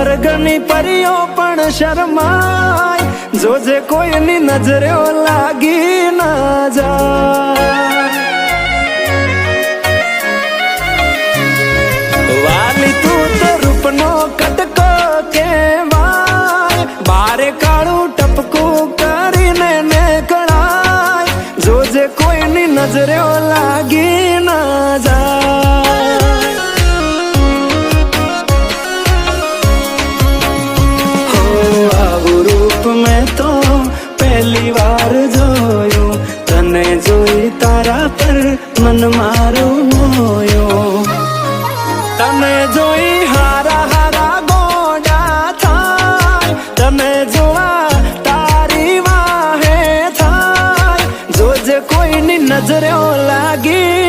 સ્વર્ગની પરીઓ પણ શરમાય, જોજે કોઈની નજરે લાગી ના જાય. વાલી તું તો રૂપનો કટકો કહેવાય, બારે કાળું ટપકું કરીને નીકળાય, જોજે કોઈની નજરે લાગી ના જાય. હો આવું રૂપ મેં તો પહેલી વાર જોયું, તને જોઈ તારા પર મન મારું મોયું. તને જોઈ હારા હારા ગોડા થાય, તને જોવા તારી વાહે થાય, જોજે કોઈની નજરે લાગી